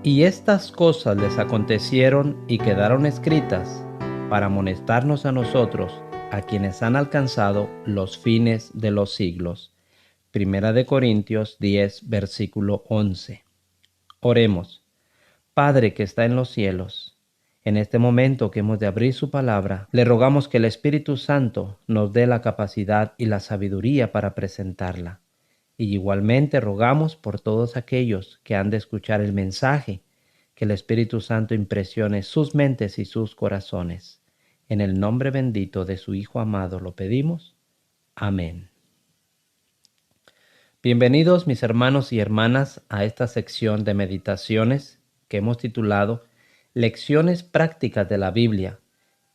Y estas cosas les acontecieron y quedaron escritas para amonestarnos a nosotros, a quienes han alcanzado los fines de los siglos. Primera de Corintios 10, versículo 11. Oremos. Padre que está en los cielos, en este momento que hemos de abrir su palabra, le rogamos que el Espíritu Santo nos dé la capacidad y la sabiduría para presentarla. Y igualmente rogamos por todos aquellos que han de escuchar el mensaje, que el Espíritu Santo impresione sus mentes y sus corazones. En el nombre bendito de su Hijo amado lo pedimos. Amén. Bienvenidos mis hermanos y hermanas a esta sección de meditaciones que hemos titulado Lecciones prácticas de la Biblia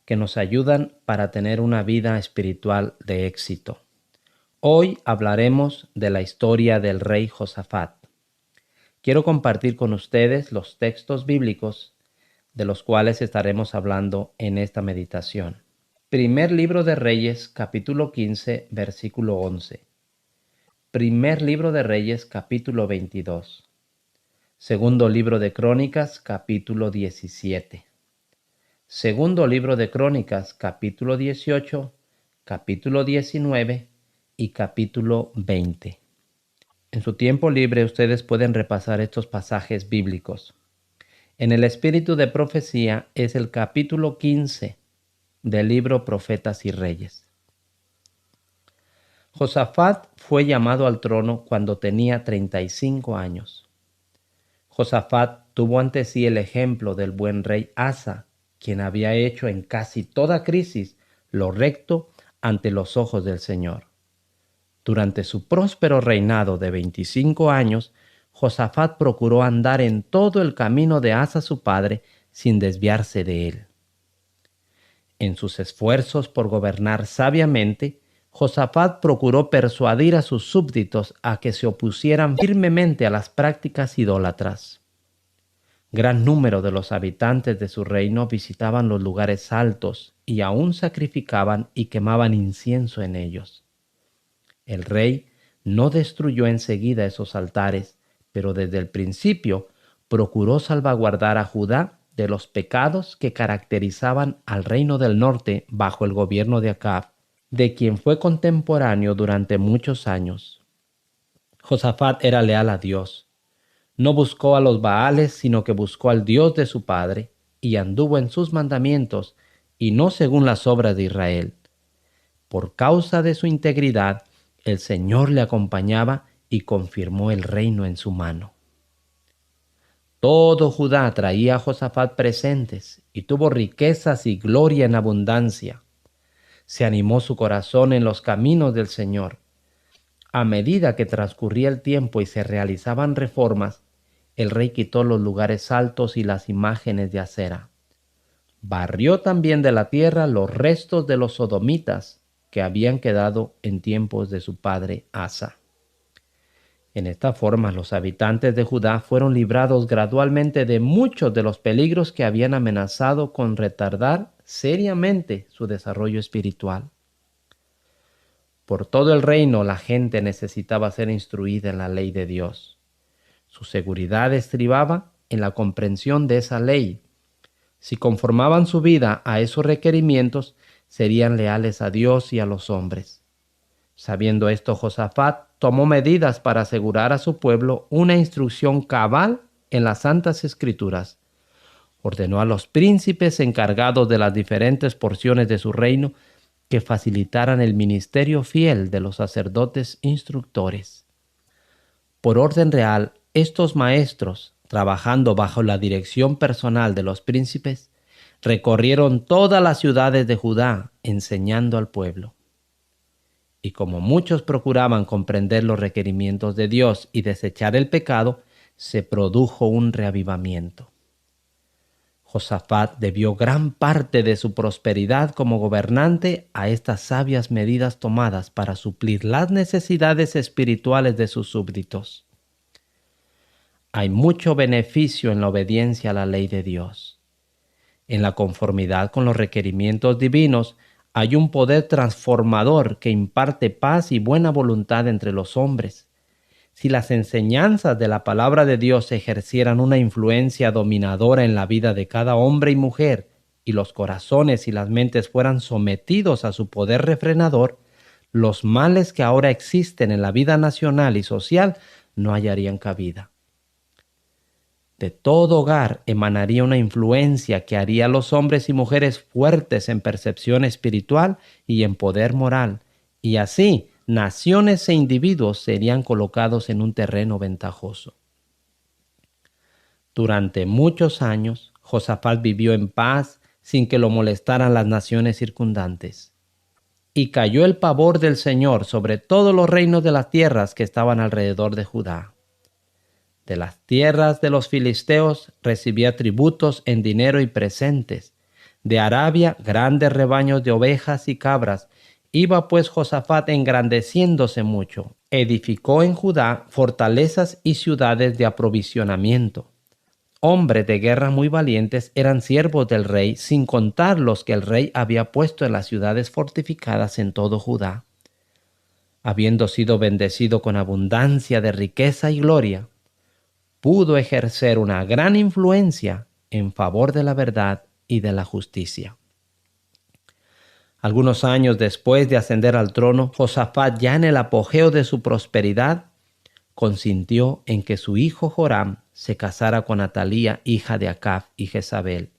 que nos ayudan para tener una vida espiritual de éxito. Hoy hablaremos de la historia del rey Josafat. Quiero compartir con ustedes los textos bíblicos de los cuales estaremos hablando en esta meditación. Primer libro de Reyes, capítulo 15, versículo 11. Primer libro de Reyes, capítulo 22. Segundo libro de Crónicas, capítulo 17. Segundo libro de Crónicas, capítulo 18, capítulo 19 y capítulo 20. En su tiempo libre ustedes pueden repasar estos pasajes bíblicos. En el espíritu de profecía es el capítulo 15 del libro Profetas y Reyes. Josafat fue llamado al trono cuando tenía 35 años. Josafat tuvo ante sí el ejemplo del buen rey Asa, quien había hecho en casi toda crisis lo recto ante los ojos del Señor. Durante su próspero reinado de 25 años, Josafat procuró andar en todo el camino de Asa su padre sin desviarse de él. En sus esfuerzos por gobernar sabiamente, Josafat procuró persuadir a sus súbditos a que se opusieran firmemente a las prácticas idólatras. Gran número de los habitantes de su reino visitaban los lugares altos y aún sacrificaban y quemaban incienso en ellos. El rey no destruyó enseguida esos altares, pero desde el principio procuró salvaguardar a Judá de los pecados que caracterizaban al reino del norte bajo el gobierno de Acab, de quien fue contemporáneo durante muchos años. Josafat era leal a Dios. No buscó a los Baales, sino que buscó al Dios de su padre, y anduvo en sus mandamientos, y no según las obras de Israel. Por causa de su integridad, el Señor le acompañaba y confirmó el reino en su mano. Todo Judá traía a Josafat presentes y tuvo riquezas y gloria en abundancia. Se animó su corazón en los caminos del Señor. A medida que transcurría el tiempo y se realizaban reformas, el rey quitó los lugares altos y las imágenes de acera. Barrió también de la tierra los restos de los sodomitas que habían quedado en tiempos de su padre Asa. En esta forma, los habitantes de Judá fueron librados gradualmente de muchos de los peligros que habían amenazado con retardar seriamente su desarrollo espiritual. Por todo el reino la gente necesitaba ser instruida en la ley de Dios. Su seguridad estribaba en la comprensión de esa ley. Si conformaban su vida a esos requerimientos, serían leales a Dios y a los hombres. Sabiendo esto, Josafat tomó medidas para asegurar a su pueblo una instrucción cabal en las Santas Escrituras. Ordenó a los príncipes encargados de las diferentes porciones de su reino que facilitaran el ministerio fiel de los sacerdotes instructores. Por orden real, estos maestros, trabajando bajo la dirección personal de los príncipes, recorrieron todas las ciudades de Judá enseñando al pueblo. Y como muchos procuraban comprender los requerimientos de Dios y desechar el pecado, se produjo un reavivamiento. Josafat debió gran parte de su prosperidad como gobernante a estas sabias medidas tomadas para suplir las necesidades espirituales de sus súbditos. Hay mucho beneficio en la obediencia a la ley de Dios. En la conformidad con los requerimientos divinos, hay un poder transformador que imparte paz y buena voluntad entre los hombres. Si las enseñanzas de la palabra de Dios ejercieran una influencia dominadora en la vida de cada hombre y mujer, y los corazones y las mentes fueran sometidos a su poder refrenador, los males que ahora existen en la vida nacional y social no hallarían cabida. De todo hogar emanaría una influencia que haría a los hombres y mujeres fuertes en percepción espiritual y en poder moral, y así naciones e individuos serían colocados en un terreno ventajoso. Durante muchos años, Josafat vivió en paz sin que lo molestaran las naciones circundantes. Y cayó el pavor del Señor sobre todos los reinos de las tierras que estaban alrededor de Judá. De las tierras de los filisteos recibía tributos en dinero y presentes. De Arabia grandes rebaños de ovejas y cabras. Iba pues Josafat engrandeciéndose mucho. Edificó en Judá fortalezas y ciudades de aprovisionamiento. Hombres de guerra muy valientes eran siervos del rey, sin contar los que el rey había puesto en las ciudades fortificadas en todo Judá. Habiendo sido bendecido con abundancia de riqueza y gloria, pudo ejercer una gran influencia en favor de la verdad y de la justicia. Algunos años después de ascender al trono, Josafat, ya en el apogeo de su prosperidad, consintió en que su hijo Joram se casara con Atalía, hija de Acab y Jezabel.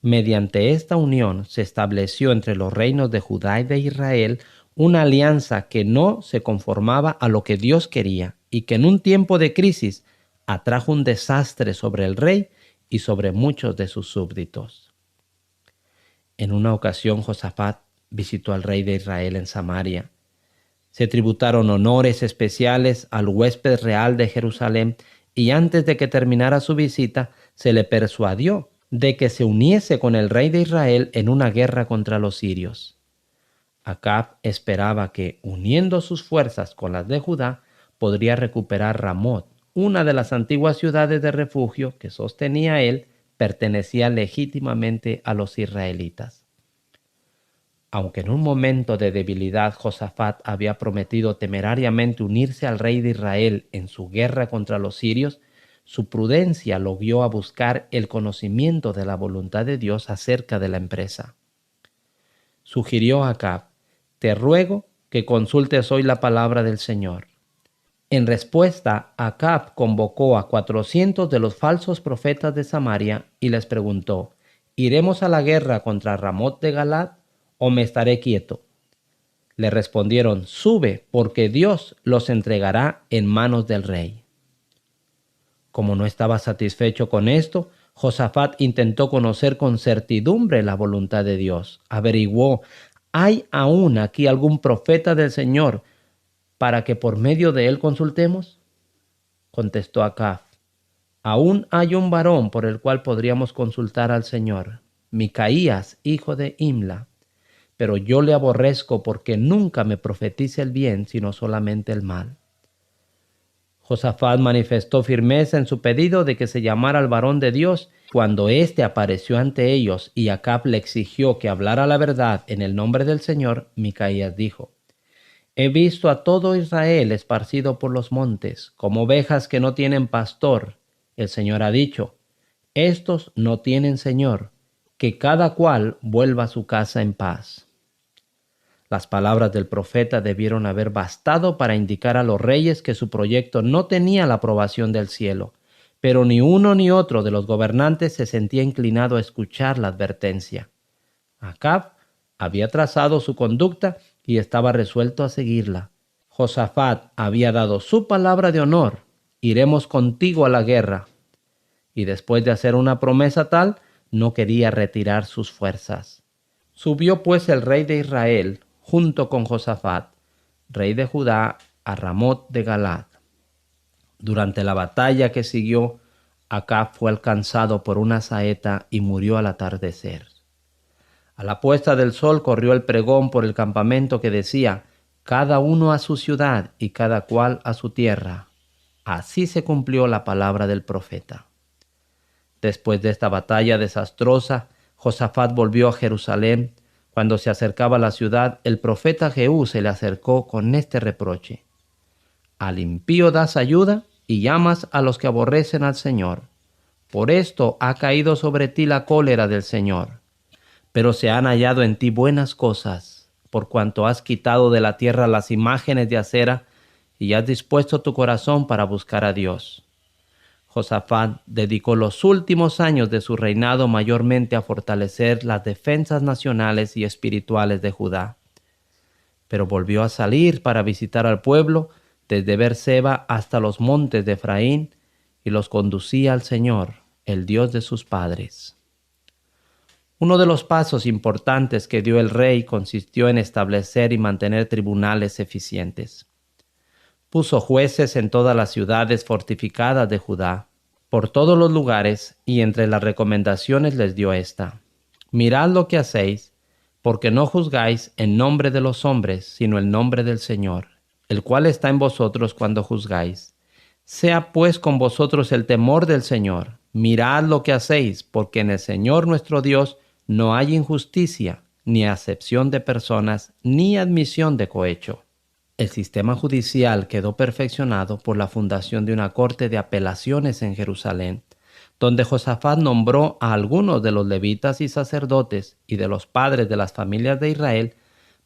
Mediante esta unión se estableció entre los reinos de Judá y de Israel una alianza que no se conformaba a lo que Dios quería y que en un tiempo de crisis atrajo un desastre sobre el rey y sobre muchos de sus súbditos. En una ocasión Josafat visitó al rey de Israel en Samaria. Se tributaron honores especiales al huésped real de Jerusalén y antes de que terminara su visita se le persuadió de que se uniese con el rey de Israel en una guerra contra los sirios. Acab esperaba que, uniendo sus fuerzas con las de Judá, podría recuperar Ramot, una de las antiguas ciudades de refugio que sostenía él, pertenecía legítimamente a los israelitas. Aunque en un momento de debilidad Josafat había prometido temerariamente unirse al rey de Israel en su guerra contra los sirios, su prudencia lo guió a buscar el conocimiento de la voluntad de Dios acerca de la empresa. Sugirió a Acab: «Te ruego que consultes hoy la palabra del Señor». En respuesta, Acab convocó a 400 de los falsos profetas de Samaria y les preguntó: «¿Iremos a la guerra contra Ramot de Galad o me estaré quieto?». Le respondieron: «Sube, porque Dios los entregará en manos del rey». Como no estaba satisfecho con esto, Josafat intentó conocer con certidumbre la voluntad de Dios. Averiguó: ¿hay aún aquí algún profeta del Señor para que por medio de él consultemos? Contestó Acab: «Aún hay un varón por el cual podríamos consultar al Señor, Micaías, hijo de Imla. Pero yo le aborrezco porque nunca me profetiza el bien, sino solamente el mal». Josafat manifestó firmeza en su pedido de que se llamara al varón de Dios. Cuando éste apareció ante ellos y Acab le exigió que hablara la verdad en el nombre del Señor, Micaías dijo: «He visto a todo Israel esparcido por los montes, como ovejas que no tienen pastor. El Señor ha dicho: estos no tienen Señor, que cada cual vuelva a su casa en paz». Las palabras del profeta debieron haber bastado para indicar a los reyes que su proyecto no tenía la aprobación del cielo, pero ni uno ni otro de los gobernantes se sentía inclinado a escuchar la advertencia. Acab había trazado su conducta y estaba resuelto a seguirla. Josafat había dado su palabra de honor: «Iremos contigo a la guerra». Y después de hacer una promesa tal, no quería retirar sus fuerzas. Subió pues el rey de Israel junto con Josafat, rey de Judá, a Ramot de Galad. Durante la batalla que siguió, Acab fue alcanzado por una saeta y murió al atardecer. A la puesta del sol corrió el pregón por el campamento que decía: «Cada uno a su ciudad y cada cual a su tierra». Así se cumplió la palabra del profeta. Después de esta batalla desastrosa, Josafat volvió a Jerusalén. Cuando se acercaba a la ciudad, el profeta Jehú se le acercó con este reproche: Al impío das ayuda y llamas a los que aborrecen al Señor. Por esto ha caído sobre ti la cólera del Señor. Pero se han hallado en ti buenas cosas, por cuanto has quitado de la tierra las imágenes de acera y has dispuesto tu corazón para buscar a Dios. Josafat dedicó los últimos años de su reinado mayormente a fortalecer las defensas nacionales y espirituales de Judá. Pero volvió a salir para visitar al pueblo desde Beerseba hasta los montes de Efraín y los conducía al Señor, el Dios de sus padres. Uno de los pasos importantes que dio el rey consistió en establecer y mantener tribunales eficientes. Puso jueces en todas las ciudades fortificadas de Judá, por todos los lugares, y entre las recomendaciones les dio esta: mirad lo que hacéis, porque no juzgáis en nombre de los hombres, sino en nombre del Señor, el cual está en vosotros cuando juzgáis. Sea pues con vosotros el temor del Señor. Mirad lo que hacéis, porque en el Señor nuestro Dios no hay injusticia, ni acepción de personas, ni admisión de cohecho. El sistema judicial quedó perfeccionado por la fundación de una corte de apelaciones en Jerusalén, donde Josafat nombró a algunos de los levitas y sacerdotes y de los padres de las familias de Israel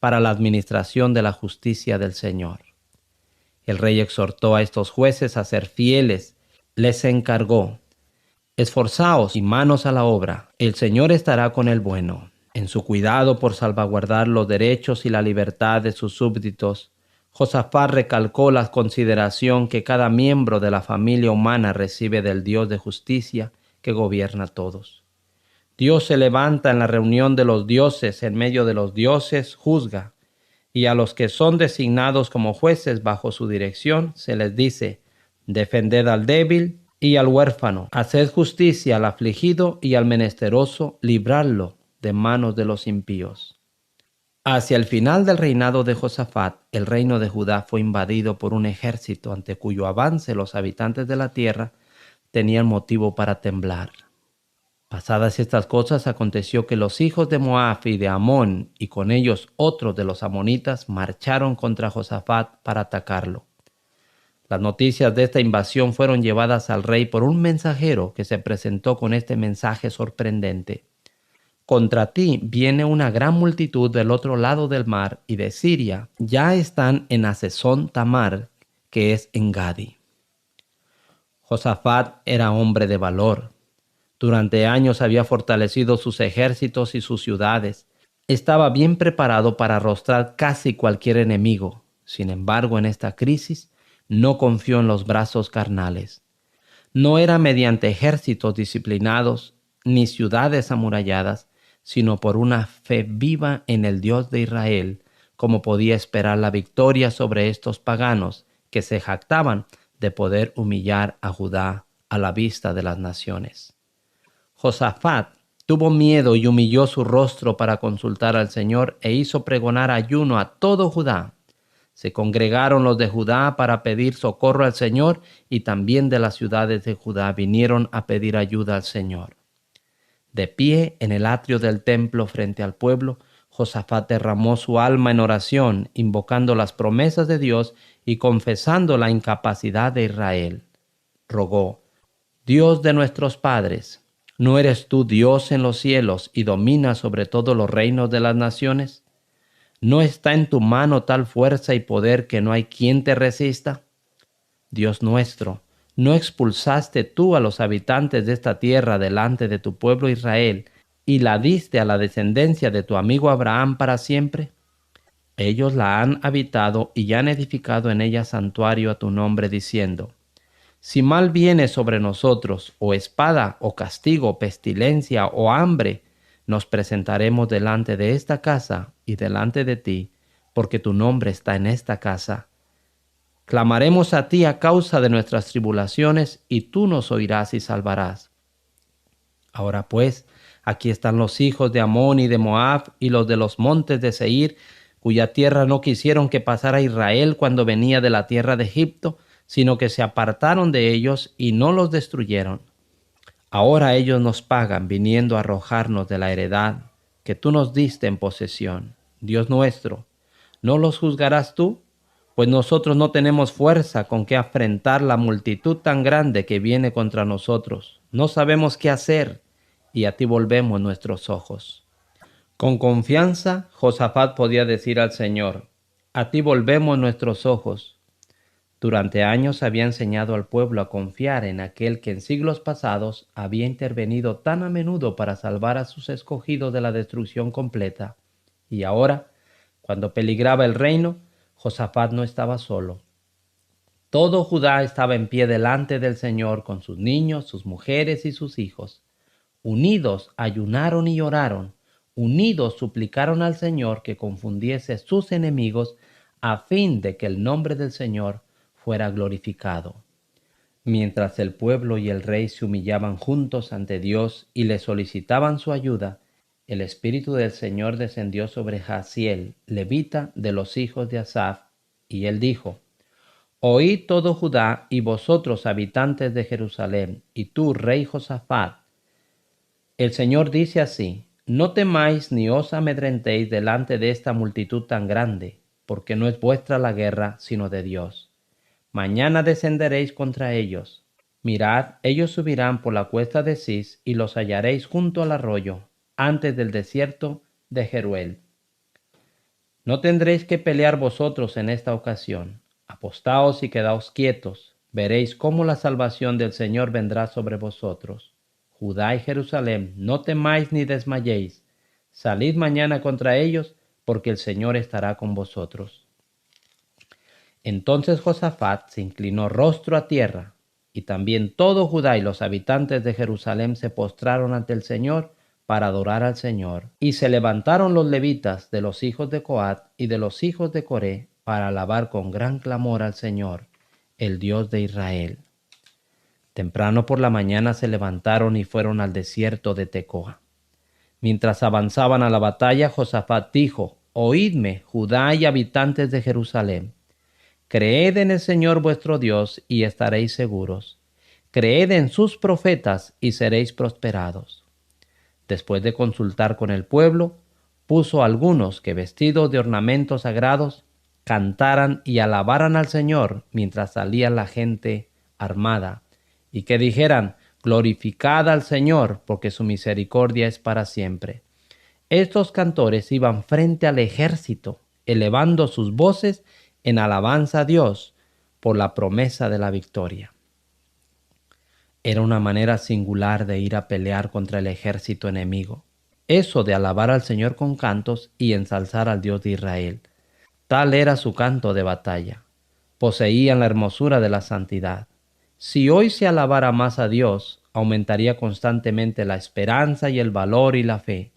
para la administración de la justicia del Señor. El rey exhortó a estos jueces a ser fieles. Les encargó: esforzaos y manos a la obra, el Señor estará con el bueno. En su cuidado por salvaguardar los derechos y la libertad de sus súbditos, Josafat recalcó la consideración que cada miembro de la familia humana recibe del Dios de justicia que gobierna a todos. Dios se levanta en la reunión de los dioses, en medio de los dioses juzga, y a los que son designados como jueces bajo su dirección se les dice: defended al débil y al huérfano, haced justicia al afligido y al menesteroso, libradlo de manos de los impíos. Hacia el final del reinado de Josafat, el reino de Judá fue invadido por un ejército ante cuyo avance los habitantes de la tierra tenían motivo para temblar. Pasadas estas cosas, aconteció que los hijos de Moab y de Amón, y con ellos otros de los amonitas, marcharon contra Josafat para atacarlo. Las noticias de esta invasión fueron llevadas al rey por un mensajero que se presentó con este mensaje sorprendente: contra ti viene una gran multitud del otro lado del mar y de Siria. Ya están en Hazezón Tamar, que es en Gadi. Josafat era hombre de valor. Durante años había fortalecido sus ejércitos y sus ciudades. Estaba bien preparado para arrostrar casi cualquier enemigo. Sin embargo, en esta crisis, no confió en los brazos carnales. No era mediante ejércitos disciplinados ni ciudades amuralladas, sino por una fe viva en el Dios de Israel, como podía esperar la victoria sobre estos paganos que se jactaban de poder humillar a Judá a la vista de las naciones. Josafat tuvo miedo y humilló su rostro para consultar al Señor e hizo pregonar ayuno a todo Judá. Se congregaron los de Judá para pedir socorro al Señor, y también de las ciudades de Judá vinieron a pedir ayuda al Señor. De pie en el atrio del templo frente al pueblo, Josafat derramó su alma en oración, invocando las promesas de Dios y confesando la incapacidad de Israel. Rogó: Dios de nuestros padres, ¿no eres tú Dios en los cielos y dominas sobre todos los reinos de las naciones? ¿No está en tu mano tal fuerza y poder que no hay quien te resista? Dios nuestro, ¿no expulsaste tú a los habitantes de esta tierra delante de tu pueblo Israel y la diste a la descendencia de tu amigo Abraham para siempre? Ellos la han habitado y han edificado en ella santuario a tu nombre, diciendo: si mal viene sobre nosotros, o espada, o castigo, pestilencia, o hambre, nos presentaremos delante de esta casa y delante de ti, porque tu nombre está en esta casa. Clamaremos a ti a causa de nuestras tribulaciones, y tú nos oirás y salvarás. Ahora pues, aquí están los hijos de Amón y de Moab y los de los montes de Seir, cuya tierra no quisieron que pasara Israel cuando venía de la tierra de Egipto, sino que se apartaron de ellos y no los destruyeron. Ahora ellos nos pagan viniendo a arrojarnos de la heredad que tú nos diste en posesión. Dios nuestro, ¿no los juzgarás tú? pues nosotros no tenemos fuerza con que afrentar la multitud tan grande que viene contra nosotros. No sabemos qué hacer, y a ti volvemos nuestros ojos. Con confianza, Josafat podía decir al Señor: a ti volvemos nuestros ojos. Durante años había enseñado al pueblo a confiar en aquel que en siglos pasados había intervenido tan a menudo para salvar a sus escogidos de la destrucción completa. Y ahora, cuando peligraba el reino, Josafat no estaba solo. Todo Judá estaba en pie delante del Señor con sus niños, sus mujeres y sus hijos. Unidos ayunaron y lloraron, unidos suplicaron al Señor que confundiese sus enemigos a fin de que el nombre del Señor fuera glorificado. Mientras el pueblo y el rey se humillaban juntos ante Dios y le solicitaban su ayuda, el Espíritu del Señor descendió sobre Jaasiel, levita de los hijos de Asaf, y él dijo: Oíd todo Judá y vosotros habitantes de Jerusalén, y tú, rey Josafat, el Señor dice así: no temáis ni os amedrentéis delante de esta multitud tan grande, porque no es vuestra la guerra, sino de Dios. Mañana descenderéis contra ellos. Mirad, ellos subirán por la cuesta de Cis y los hallaréis junto al arroyo, antes del desierto de Jeruel. No tendréis que pelear vosotros en esta ocasión. Apostaos y quedaos quietos. Veréis cómo la salvación del Señor vendrá sobre vosotros. Judá y Jerusalén, no temáis ni desmayéis. Salid mañana contra ellos, porque el Señor estará con vosotros. Entonces Josafat se inclinó rostro a tierra, y también todo Judá y los habitantes de Jerusalén se postraron ante el Señor para adorar al Señor. Y se levantaron los levitas de los hijos de Coat y de los hijos de Coré para alabar con gran clamor al Señor, el Dios de Israel. Temprano por la mañana se levantaron y fueron al desierto de Tecoa. Mientras avanzaban a la batalla, Josafat dijo: Oídme, Judá y habitantes de Jerusalén. Creed en el Señor vuestro Dios y estaréis seguros. Creed en sus profetas y seréis prosperados. Después de consultar con el pueblo, puso a algunos que, vestidos de ornamentos sagrados, cantaran y alabaran al Señor mientras salía la gente armada, y que dijeran: glorificad al Señor, porque su misericordia es para siempre. Estos cantores iban frente al ejército, elevando sus voces en alabanza a Dios por la promesa de la victoria. Era una manera singular de ir a pelear contra el ejército enemigo. Eso de alabar al Señor con cantos y ensalzar al Dios de Israel. Tal era su canto de batalla. Poseían la hermosura de la santidad. Si hoy se alabara más a Dios, aumentaría constantemente la esperanza y el valor y la fe.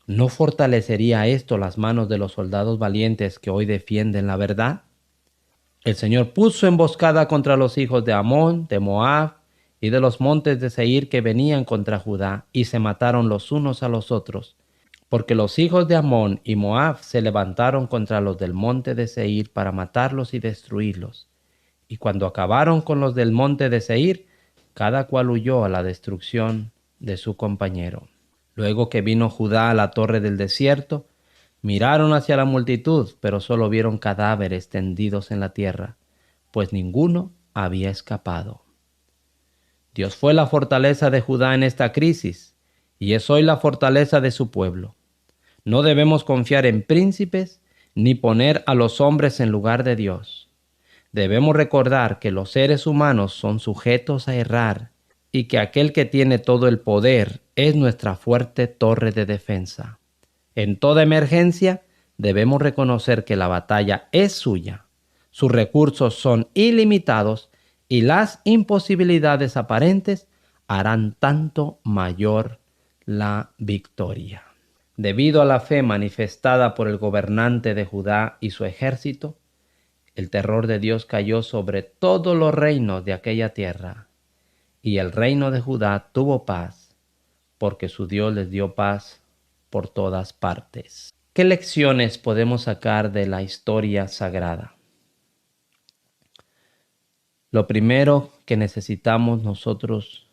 ¿No fortalecería esto las manos de los soldados valientes que hoy defienden la verdad? El Señor puso emboscada contra los hijos de Amón, de Moab y de los montes de Seir que venían contra Judá, y se mataron los unos a los otros, porque los hijos de Amón y Moab se levantaron contra los del monte de Seir para matarlos y destruirlos. Y cuando acabaron con los del monte de Seir, cada cual huyó a la destrucción de su compañero. Luego que vino Judá a la torre del desierto, miraron hacia la multitud, pero solo vieron cadáveres tendidos en la tierra, pues ninguno había escapado. Dios fue la fortaleza de Judá en esta crisis, y es hoy la fortaleza de su pueblo. No debemos confiar en príncipes, ni poner a los hombres en lugar de Dios. Debemos recordar que los seres humanos son sujetos a errar, y que aquel que tiene todo el poder es nuestra fuerte torre de defensa. En toda emergencia, debemos reconocer que la batalla es suya. Sus recursos son ilimitados y las imposibilidades aparentes harán tanto mayor la victoria. Debido a la fe manifestada por el gobernante de Judá y su ejército, el terror de Dios cayó sobre todos los reinos de aquella tierra, y el reino de Judá tuvo paz, porque su Dios les dio paz por todas partes. ¿Qué lecciones podemos sacar de la historia sagrada? Lo primero que necesitamos nosotros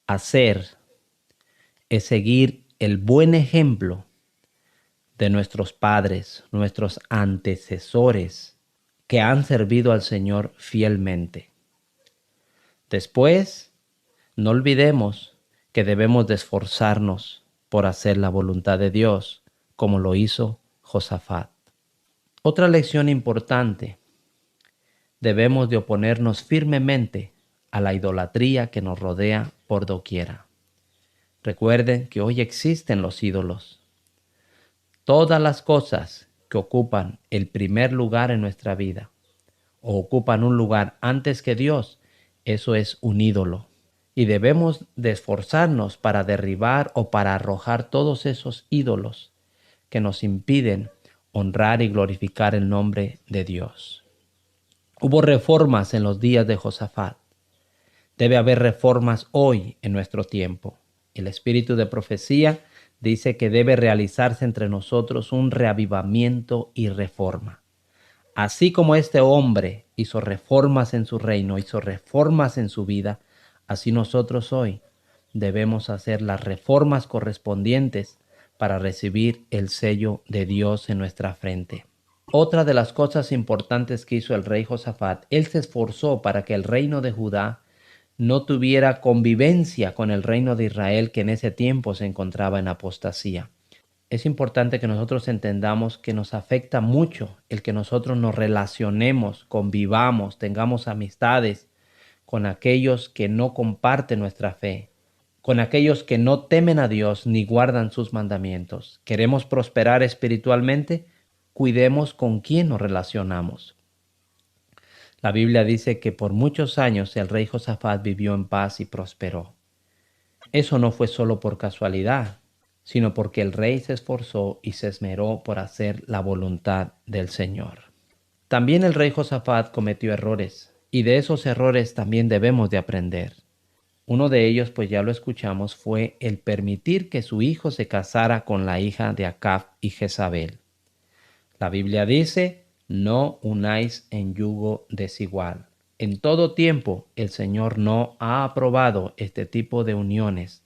hacer es seguir el buen ejemplo de nuestros padres, nuestros antecesores, que han servido al Señor fielmente. Después, no olvidemos que debemos de esforzarnos por hacer la voluntad de Dios, como lo hizo Josafat. Otra lección importante: debemos de oponernos firmemente a la idolatría que nos rodea por doquiera. Recuerden que hoy existen los ídolos. Todas las cosas que ocupan el primer lugar en nuestra vida o ocupan un lugar antes que Dios, eso es un ídolo. Y debemos de esforzarnos para derribar o para arrojar todos esos ídolos que nos impiden honrar y glorificar el nombre de Dios. Hubo reformas en los días de Josafat. Debe haber reformas hoy en nuestro tiempo. El espíritu de profecía dice que debe realizarse entre nosotros un reavivamiento y reforma. Así como este hombre hizo reformas en su reino, hizo reformas en su vida, así nosotros hoy debemos hacer las reformas correspondientes para recibir el sello de Dios en nuestra frente. Otra de las cosas importantes que hizo el rey Josafat, él se esforzó para que el reino de Judá no tuviera convivencia con el reino de Israel, que en ese tiempo se encontraba en apostasía. Es importante que nosotros entendamos que nos afecta mucho el que nosotros nos relacionemos, convivamos, tengamos amistades con aquellos que no comparten nuestra fe, con aquellos que no temen a Dios ni guardan sus mandamientos. ¿Queremos prosperar espiritualmente? Cuidemos con quién nos relacionamos. La Biblia dice que por muchos años el rey Josafat vivió en paz y prosperó. Eso no fue solo por casualidad, sino porque el rey se esforzó y se esmeró por hacer la voluntad del Señor. También el rey Josafat cometió errores, y de esos errores también debemos de aprender. Uno de ellos, pues ya lo escuchamos, fue el permitir que su hijo se casara con la hija de Acab y Jezabel. La Biblia dice: no unáis en yugo desigual. En todo tiempo el Señor no ha aprobado este tipo de uniones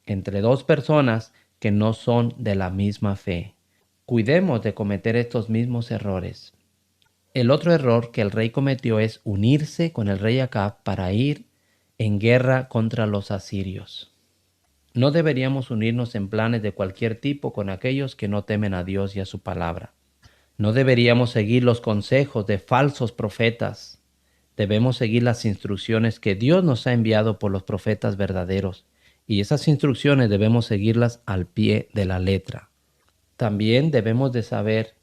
entre dos personas que no son de la misma fe. Cuidemos de cometer estos mismos errores. El otro error que el rey cometió es unirse con el rey Acab para ir en guerra contra los asirios. No deberíamos unirnos en planes de cualquier tipo con aquellos que no temen a Dios y a su palabra. No deberíamos seguir los consejos de falsos profetas. Debemos seguir las instrucciones que Dios nos ha enviado por los profetas verdaderos, y esas instrucciones debemos seguirlas al pie de la letra. También debemos de saber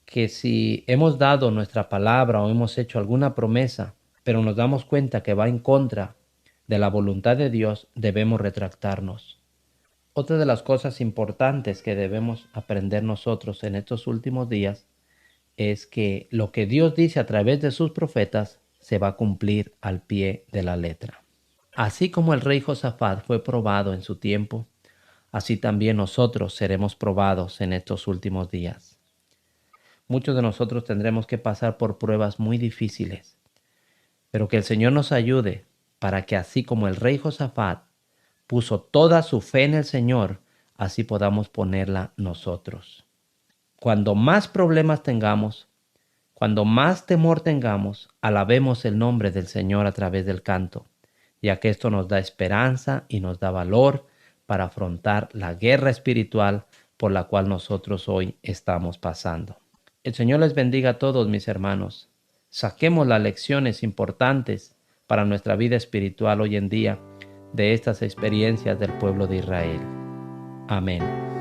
que si hemos dado nuestra palabra o hemos hecho alguna promesa, pero nos damos cuenta que va en contra de la voluntad de Dios, debemos retractarnos. Otra de las cosas importantes que debemos aprender nosotros en estos últimos días es que lo que Dios dice a través de sus profetas se va a cumplir al pie de la letra. Así como el rey Josafat fue probado en su tiempo, así también nosotros seremos probados en estos últimos días. Muchos de nosotros tendremos que pasar por pruebas muy difíciles, pero que el Señor nos ayude para que así como el rey Josafat puso toda su fe en el Señor, así podamos ponerla nosotros. Cuando más problemas tengamos, cuando más temor tengamos, alabemos el nombre del Señor a través del canto, ya que esto nos da esperanza y nos da valor para afrontar la guerra espiritual por la cual nosotros hoy estamos pasando. El Señor les bendiga a todos, mis hermanos. Saquemos las lecciones importantes para nuestra vida espiritual hoy en día de estas experiencias del pueblo de Israel. Amén.